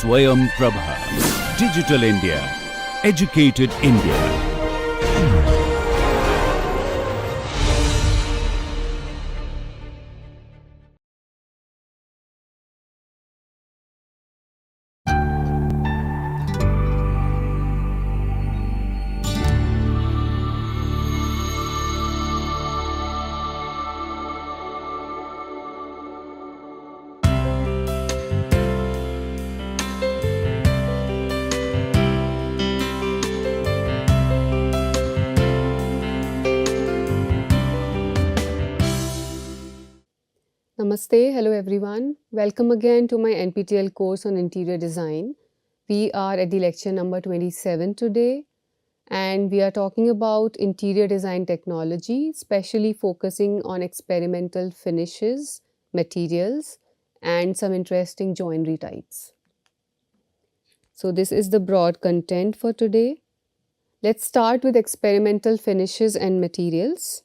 SwayamPrabha. Digital India. Educated India. Namaste, hello everyone. Welcome again to my NPTEL course on interior design. We are at the lecture number 27 today, and we are talking about interior design technology, especially focusing on experimental finishes, materials, and some interesting joinery types. So this is the broad content for today. Let's start with experimental finishes and materials.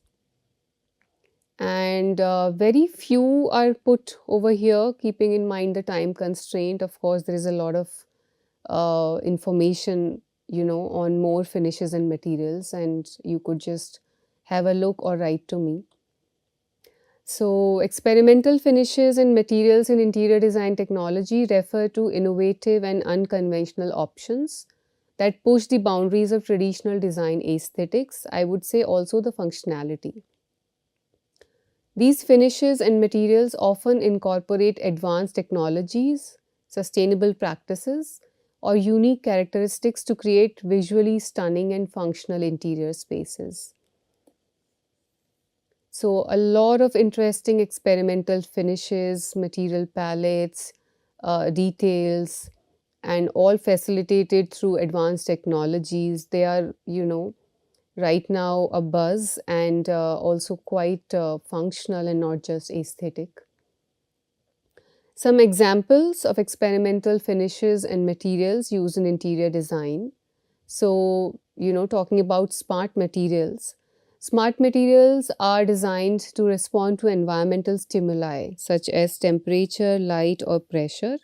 And very few are put over here, keeping in mind the time constraint. Of course, there is a lot of information, on more finishes and materials, and you could just have a look or write to me. So, experimental finishes and materials in interior design technology refer to innovative and unconventional options that push the boundaries of traditional design aesthetics. I would say also the functionality. These finishes and materials often incorporate advanced technologies, sustainable practices, or unique characteristics to create visually stunning and functional interior spaces. So, a lot of interesting experimental finishes, material palettes, details, and all facilitated through advanced technologies. They are, right now a buzz and also quite functional and not just aesthetic. Some examples of experimental finishes and materials used in interior design. So, talking about smart materials. Smart materials are designed to respond to environmental stimuli such as temperature, light, or pressure.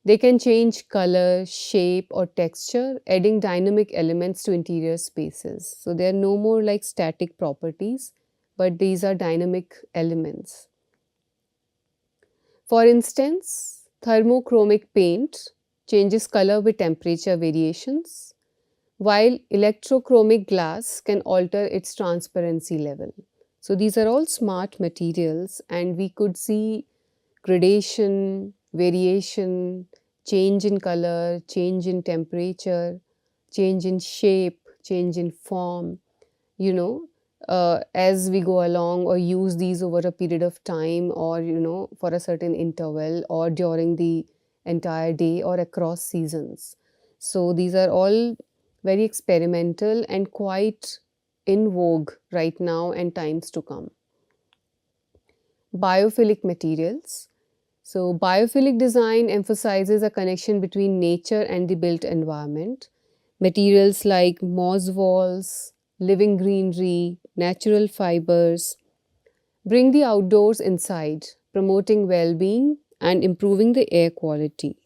They can change color, shape, or texture, adding dynamic elements to interior spaces. So they are no more like static properties, but these are dynamic elements. For instance, thermochromic paint changes color with temperature variations, while electrochromic glass can alter its transparency level. So these are all smart materials, and we could see gradation, variation, change in color, change in temperature, change in shape, change in form, as we go along or use these over a period of time or, for a certain interval or during the entire day or across seasons. So these are all very experimental and quite in vogue right now and times to come. Biophilic materials. So, biophilic design emphasizes a connection between nature and the built environment. Materials like moss walls, living greenery, natural fibers bring the outdoors inside, promoting well-being and improving the air quality.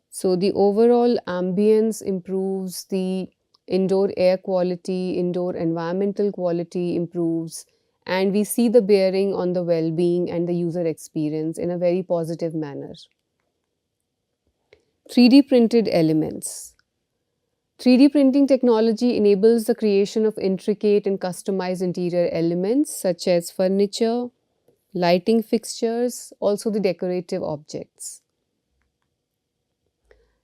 So, the overall ambience improves, the indoor air quality, indoor environmental quality improves, and we see the bearing on the well-being and the user experience in a very positive manner. 3D printed elements. 3D printing technology enables the creation of intricate and customized interior elements such as furniture, lighting fixtures, also the decorative objects.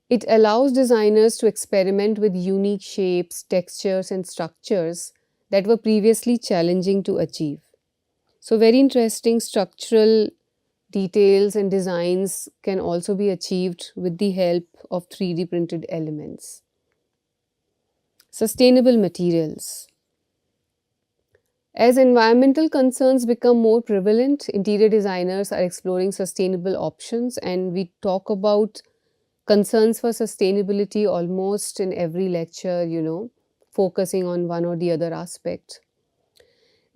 It allows designers to experiment with unique shapes, textures, and structures that were previously challenging to achieve. So, very interesting structural details and designs can also be achieved with the help of 3D printed elements. Sustainable materials. As environmental concerns become more prevalent, interior designers are exploring sustainable options, and we talk about concerns for sustainability almost in every lecture, focusing on one or the other aspect.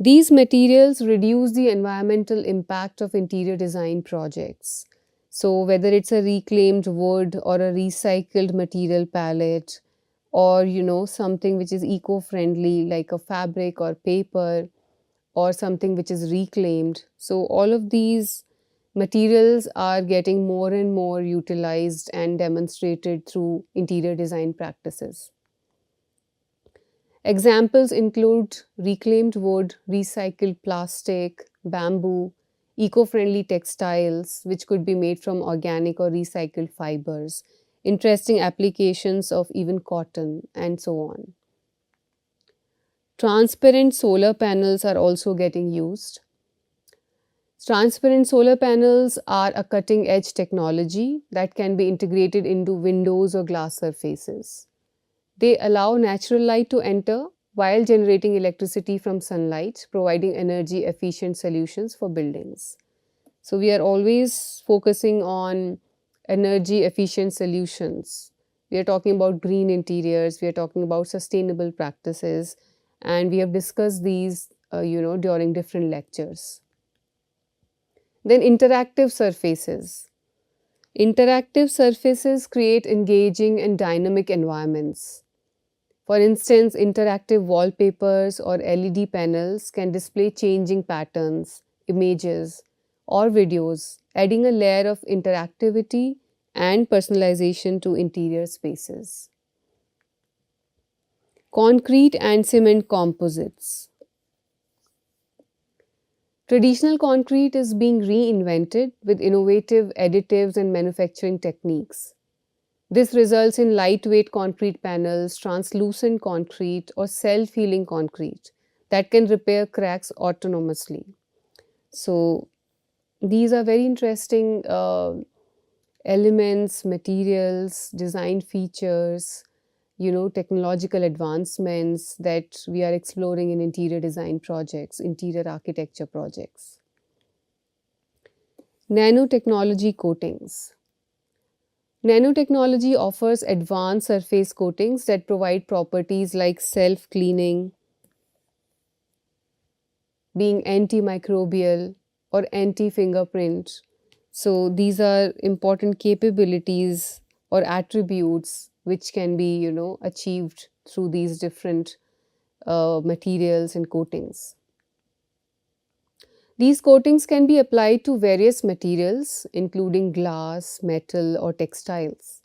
These materials reduce the environmental impact of interior design projects. So whether it's a reclaimed wood or a recycled material palette, or something which is eco-friendly like a fabric or paper, or something which is reclaimed. So all of these materials are getting more and more utilized and demonstrated through interior design practices. Examples include reclaimed wood, recycled plastic, bamboo, eco-friendly textiles, which could be made from organic or recycled fibers, interesting applications of even cotton, and so on. Transparent solar panels are also getting used. Transparent solar panels are a cutting edge technology that can be integrated into windows or glass surfaces. They allow natural light to enter while generating electricity from sunlight, providing energy efficient solutions for buildings. So, we are always focusing on energy efficient solutions. We are talking about green interiors, we are talking about sustainable practices, and we have discussed these during different lectures. Then interactive surfaces. Interactive surfaces create engaging and dynamic environments. For instance, interactive wallpapers or LED panels can display changing patterns, images, or videos, adding a layer of interactivity and personalization to interior spaces. Concrete and cement composites. Traditional concrete is being reinvented with innovative additives and manufacturing techniques. This results in lightweight concrete panels, translucent concrete, or self healing concrete that can repair cracks autonomously. So, these are very interesting elements, materials, design features, technological advancements that we are exploring in interior design projects, interior architecture projects. Nanotechnology coatings. Nanotechnology offers advanced surface coatings that provide properties like self-cleaning, being antimicrobial, or anti-fingerprint. So these are important capabilities or attributes which can be, achieved through these different materials and coatings. These coatings can be applied to various materials, including glass, metal, or textiles,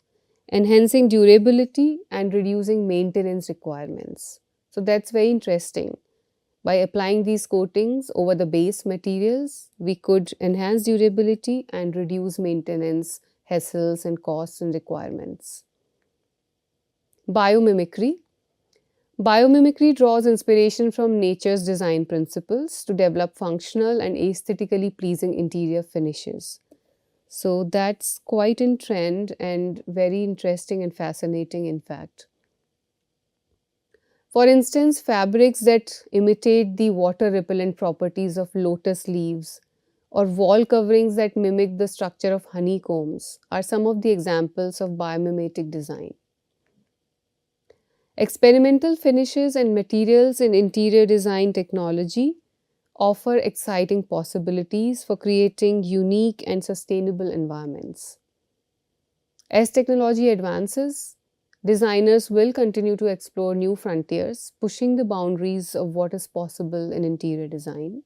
enhancing durability and reducing maintenance requirements. So that's very interesting. By applying these coatings over the base materials, we could enhance durability and reduce maintenance hassles and costs and requirements. Biomimicry. Biomimicry draws inspiration from nature's design principles to develop functional and aesthetically pleasing interior finishes. So that's quite in trend and very interesting and fascinating, in fact. For instance, fabrics that imitate the water repellent properties of lotus leaves or wall coverings that mimic the structure of honeycombs are some of the examples of biomimetic design. Experimental finishes and materials in interior design technology offer exciting possibilities for creating unique and sustainable environments. As technology advances, designers will continue to explore new frontiers, pushing the boundaries of what is possible in interior design.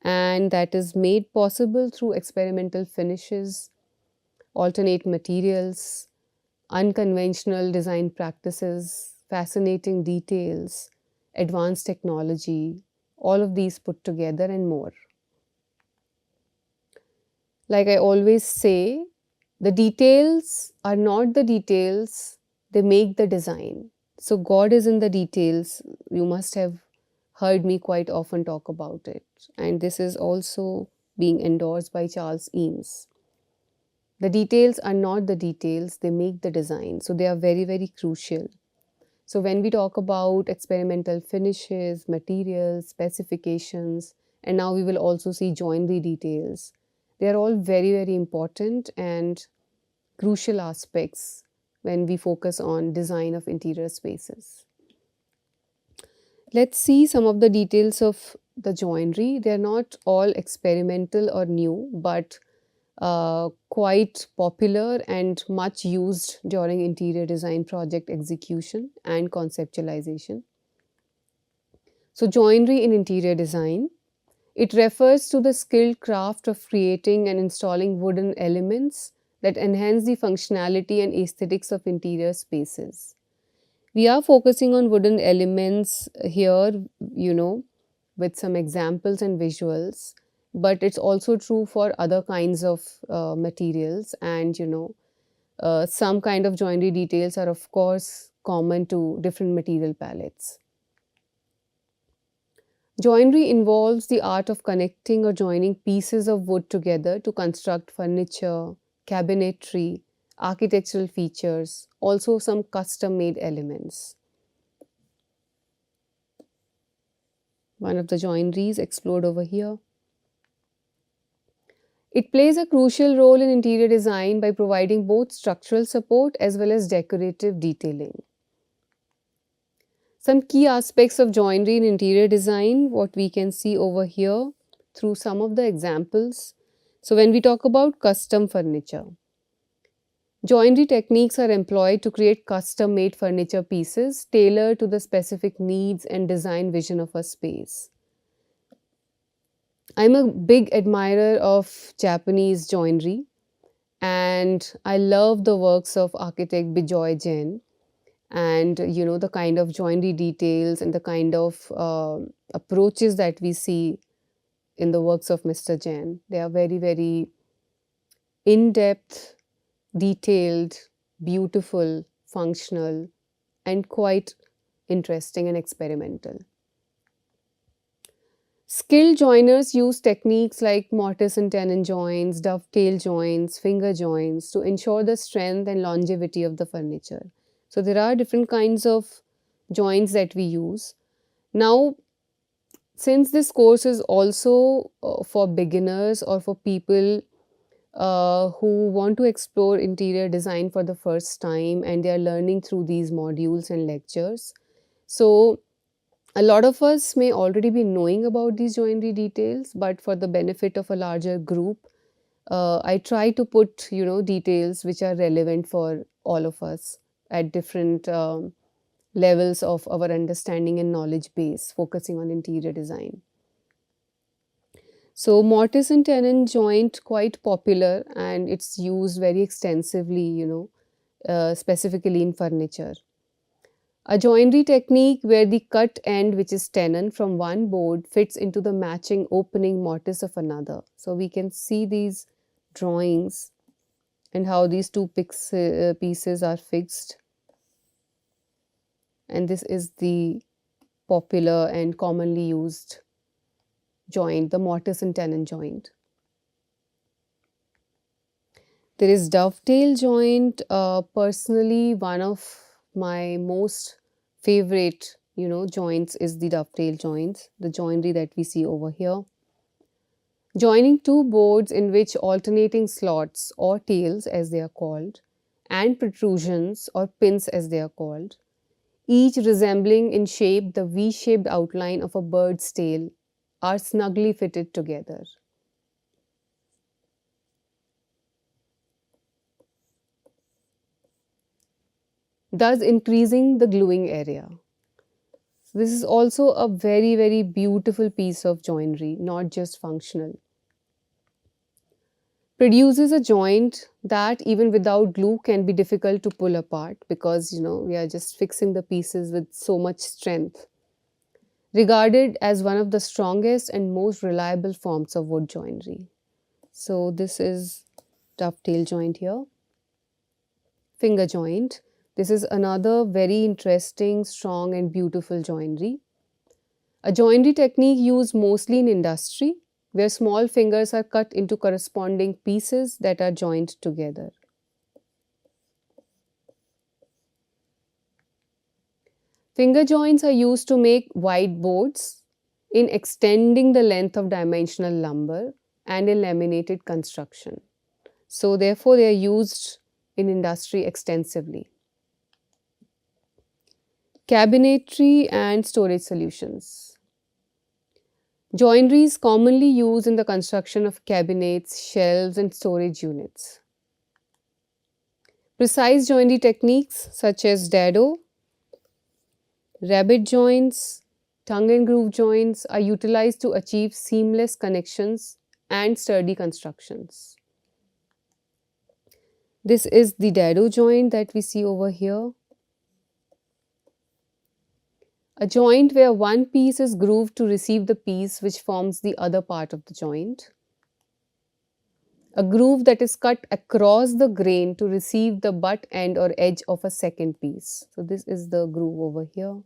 And that is made possible through experimental finishes, alternate materials, unconventional design practices, fascinating details, advanced technology, all of these put together and more. Like I always say, the details are not the details, they make the design. So, God is in the details. You must have heard me quite often talk about it. And this is also being endorsed by Charles Eames. The details are not the details, they make the design. So, they are very, very crucial. So, when we talk about experimental finishes, materials, specifications, and now we will also see joinery details, they are all very, very important and crucial aspects when we focus on design of interior spaces. Let's see some of the details of the joinery. They are not all experimental or new, but quite popular and much used during interior design project execution and conceptualization. So, joinery in interior design. It refers to the skilled craft of creating and installing wooden elements that enhance the functionality and aesthetics of interior spaces. We are focusing on wooden elements here, with some examples and visuals, but it's also true for other kinds of materials. And, some kind of joinery details are, of course, common to different material palettes. Joinery involves the art of connecting or joining pieces of wood together to construct furniture, cabinetry, architectural features, also some custom made elements. One of the joineries explored over here. It plays a crucial role in interior design by providing both structural support as well as decorative detailing. Some key aspects of joinery in interior design, what we can see over here through some of the examples. So, when we talk about custom furniture, joinery techniques are employed to create custom made furniture pieces tailored to the specific needs and design vision of a space. I'm a big admirer of Japanese joinery, and I love the works of architect Bijoy Jain, and the kind of joinery details and the kind of approaches that we see in the works of Mr. Jain. They are very, very in depth, detailed, beautiful, functional, and quite interesting and experimental. Skilled joiners use techniques like mortise and tenon joints, dovetail joints, finger joints to ensure the strength and longevity of the furniture. So there are different kinds of joints that we use. Now, since this course is also for beginners or for people who want to explore interior design for the first time and they are learning through these modules and lectures, so a lot of us may already be knowing about these joinery details, but for the benefit of a larger group, I try to put details which are relevant for all of us at different levels of our understanding and knowledge base, focusing on interior design. So mortise and tenon joint quite popular and it's used very extensively, specifically in furniture. A joinery technique where the cut end, which is tenon from one board, fits into the matching opening mortise of another. So we can see these drawings and how these two pieces are fixed. And this is the popular and commonly used joint, the mortise and tenon joint. There is dovetail joint. Personally, one of my most favorite joints is the dovetail joints, the joinery that we see over here. Joining two boards in which alternating slots or tails as they are called and protrusions or pins as they are called, each resembling in shape the V-shaped outline of a bird's tail, are snugly fitted together. Thus increasing the gluing area. This is also a very, very beautiful piece of joinery, not just functional. Produces a joint that even without glue can be difficult to pull apart because we are just fixing the pieces with so much strength. Regarded as one of the strongest and most reliable forms of wood joinery. So this is dovetail joint here. Finger joint. This is another very interesting, strong and beautiful joinery. A joinery technique used mostly in industry where small fingers are cut into corresponding pieces that are joined together. Finger joints are used to make wide boards in extending the length of dimensional lumber and in laminated construction. So therefore they are used in industry extensively. Cabinetry and storage solutions. Joinery is commonly used in the construction of cabinets, shelves, and storage units. Precise joinery techniques such as dado, rabbet joints, tongue and groove joints are utilized to achieve seamless connections and sturdy constructions. This is the dado joint that we see over here. A joint where one piece is grooved to receive the piece which forms the other part of the joint. A groove that is cut across the grain to receive the butt end or edge of a second piece. So this is the groove over here.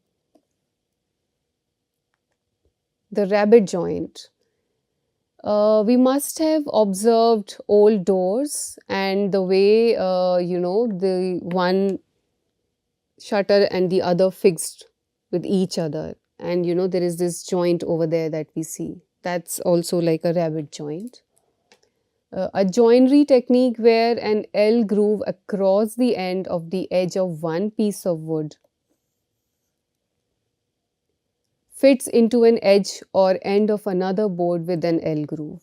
The rabbet joint. We must have observed old doors and the way, the one shutter and the other fixed with each other. And there is this joint over there that we see. That's also like a rabbet joint. A joinery technique where an L groove across the end of the edge of one piece of wood fits into an edge or end of another board with an L groove.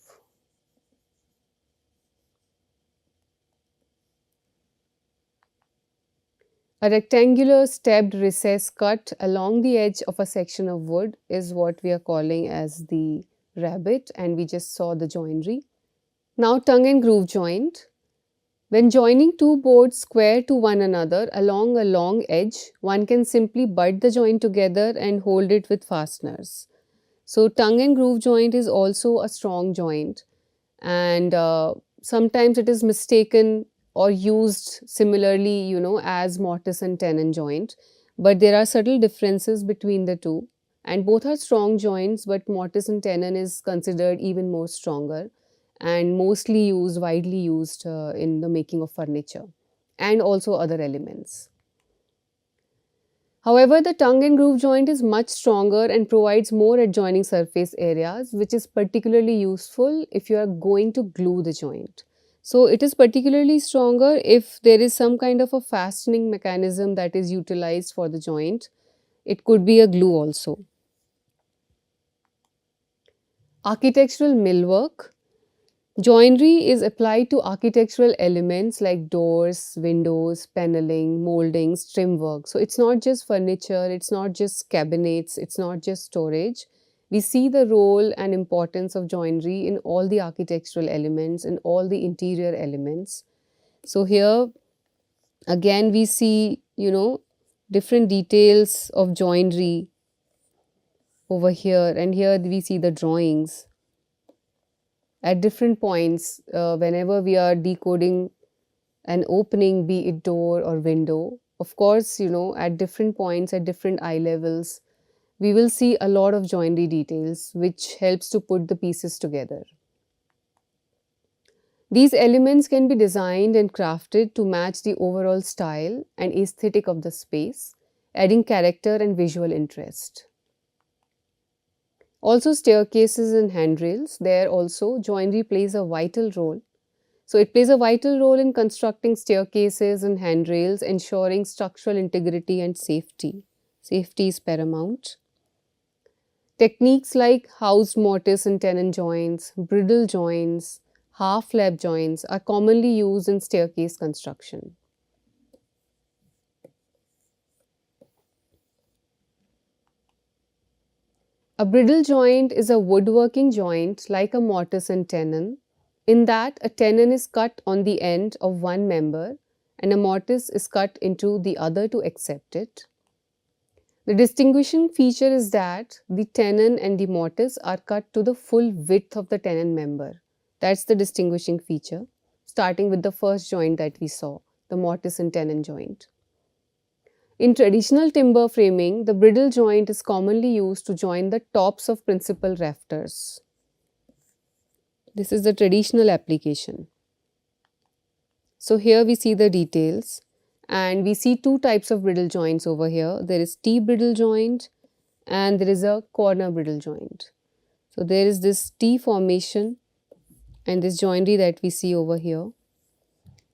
A rectangular stepped recess cut along the edge of a section of wood is what we are calling as the rabbet, and we just saw the joinery. Now tongue and groove joint. When joining two boards square to one another along a long edge, one can simply butt the joint together and hold it with fasteners. So tongue and groove joint is also a strong joint, and sometimes it is mistaken or used similarly, as mortise and tenon joint. But there are subtle differences between the two, and both are strong joints, but mortise and tenon is considered even more stronger and mostly used, widely used in the making of furniture and also other elements. However, the tongue and groove joint is much stronger and provides more adjoining surface areas, which is particularly useful if you are going to glue the joint. So it is particularly stronger if there is some kind of a fastening mechanism that is utilized for the joint. It could be a glue also. Architectural millwork. Joinery is applied to architectural elements like doors, windows, paneling, moldings, trim work. So it's not just furniture, it's not just cabinets, it's not just storage. We see the role and importance of joinery in all the architectural elements, in all the interior elements. So here again we see, different details of joinery over here, and here we see the drawings. At different points, whenever we are decoding an opening, be it door or window, of course, at different points, at different eye levels, we will see a lot of joinery details, which helps to put the pieces together. These elements can be designed and crafted to match the overall style and aesthetic of the space, adding character and visual interest. Also staircases and handrails, there also joinery plays a vital role. So it plays a vital role in constructing staircases and handrails, ensuring structural integrity and safety. Safety is paramount. Techniques like housed mortise and tenon joints, bridle joints, half lap joints are commonly used in staircase construction. A bridle joint is a woodworking joint like a mortise and tenon, in that a tenon is cut on the end of one member and a mortise is cut into the other to accept it. The distinguishing feature is that the tenon and the mortise are cut to the full width of the tenon member. That's the distinguishing feature, starting with the first joint that we saw, the mortise and tenon joint. In traditional timber framing, the bridle joint is commonly used to join the tops of principal rafters. This is the traditional application. So here we see the details, and we see two types of bridle joints over here. There is T-bridle joint and there is a corner bridle joint. So there is this T formation and this joinery that we see over here.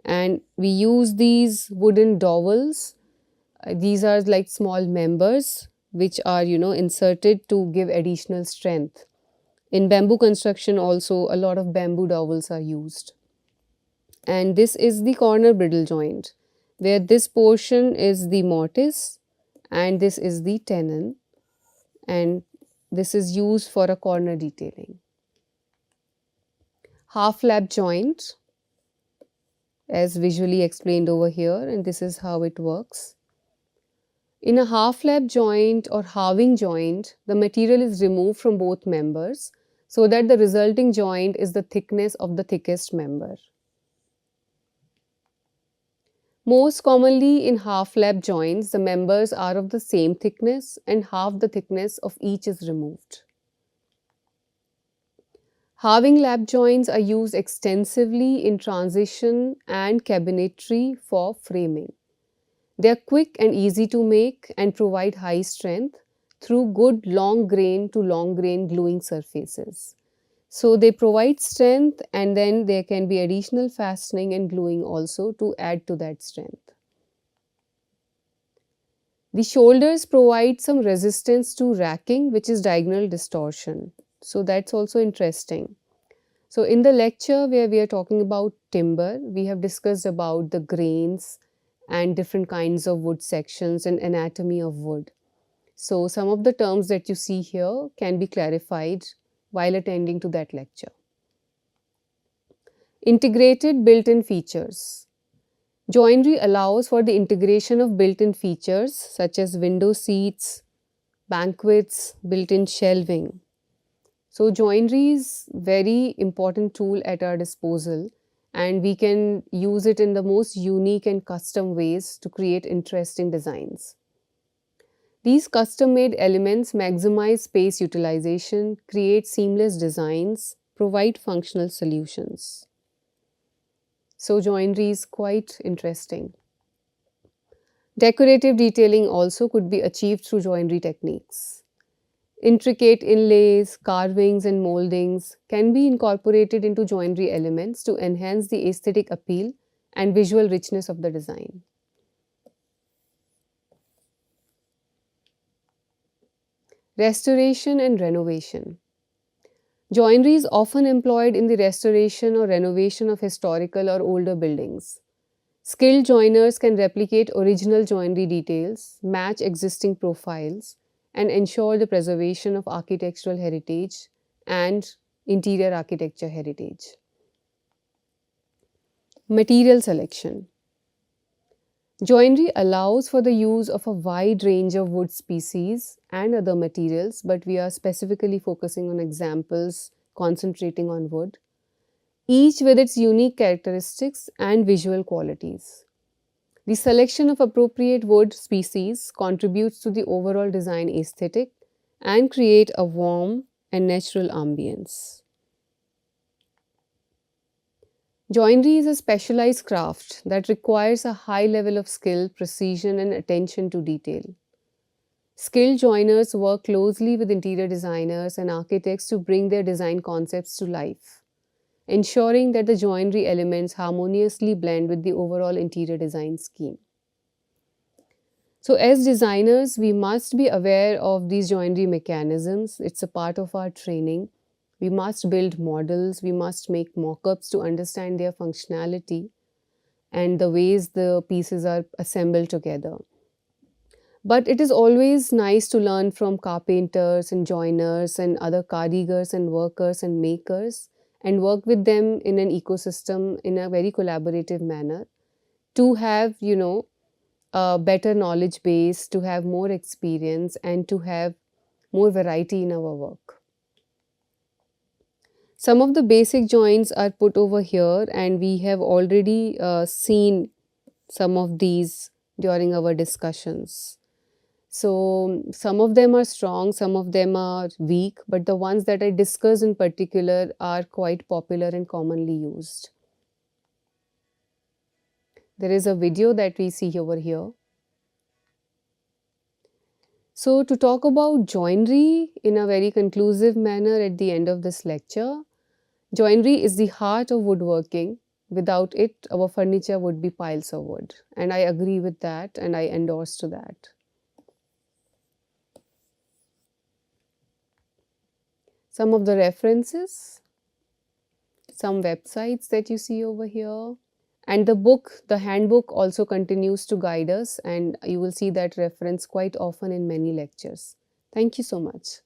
And we use these wooden dowels. These are like small members which are, inserted to give additional strength. In bamboo construction also, a lot of bamboo dowels are used. And this is the corner bridle joint, where this portion is the mortise and this is the tenon, and this is used for a corner detailing. Half lap joint, as visually explained over here, and this is how it works. In a half lap joint or halving joint, the material is removed from both members so that the resulting joint is the thickness of the thickest member. Most commonly in half lap joints, the members are of the same thickness and half the thickness of each is removed. Halving lap joints are used extensively in transition and cabinetry for framing. They are quick and easy to make and provide high strength through good long grain to long grain gluing surfaces. So they provide strength, and then there can be additional fastening and gluing also to add to that strength. The shoulders provide some resistance to racking, which is diagonal distortion. So that's also interesting. So in the lecture where we are talking about timber, we have discussed about the grains and different kinds of wood sections and anatomy of wood. So some of the terms that you see here can be clarified while attending to that lecture. Integrated built-in features. Joinery allows for the integration of built-in features such as window seats, banquets, built-in shelving. So joinery is very important tool at our disposal, and we can use it in the most unique and custom ways to create interesting designs. These custom-made elements maximize space utilization, create seamless designs, provide functional solutions. So joinery is quite interesting. Decorative detailing also could be achieved through joinery techniques. Intricate inlays, carvings and moldings can be incorporated into joinery elements to enhance the aesthetic appeal and visual richness of the design. Restoration and renovation. Joinery is often employed in the restoration or renovation of historical or older buildings. Skilled joiners can replicate original joinery details, match existing profiles, and ensure the preservation of architectural heritage and interior architecture heritage. Material selection. Joinery allows for the use of a wide range of wood species and other materials, but we are specifically focusing on examples concentrating on wood, each with its unique characteristics and visual qualities. The selection of appropriate wood species contributes to the overall design aesthetic and create a warm and natural ambience. Joinery is a specialized craft that requires a high level of skill, precision, and attention to detail. Skilled joiners work closely with interior designers and architects to bring their design concepts to life, ensuring that the joinery elements harmoniously blend with the overall interior design scheme. So as designers, we must be aware of these joinery mechanisms. It's a part of our training. We must build models, we must make mock-ups to understand their functionality and the ways the pieces are assembled together. But it is always nice to learn from carpenters and joiners and other karigars and workers and makers and work with them in an ecosystem in a very collaborative manner to have, a better knowledge base, to have more experience and to have more variety in our work. Some of the basic joints are put over here, and we have already seen some of these during our discussions. So some of them are strong, some of them are weak, but the ones that I discussed in particular are quite popular and commonly used. There is a video that we see over here. So to talk about joinery in a very conclusive manner at the end of this lecture, joinery is the heart of woodworking. Without it, our furniture would be piles of wood. And I agree with that and I endorse to that. some of the references, some websites that you see over here. And the book, the handbook also continues to guide us, and you will see that reference quite often in many lectures. Thank you so much.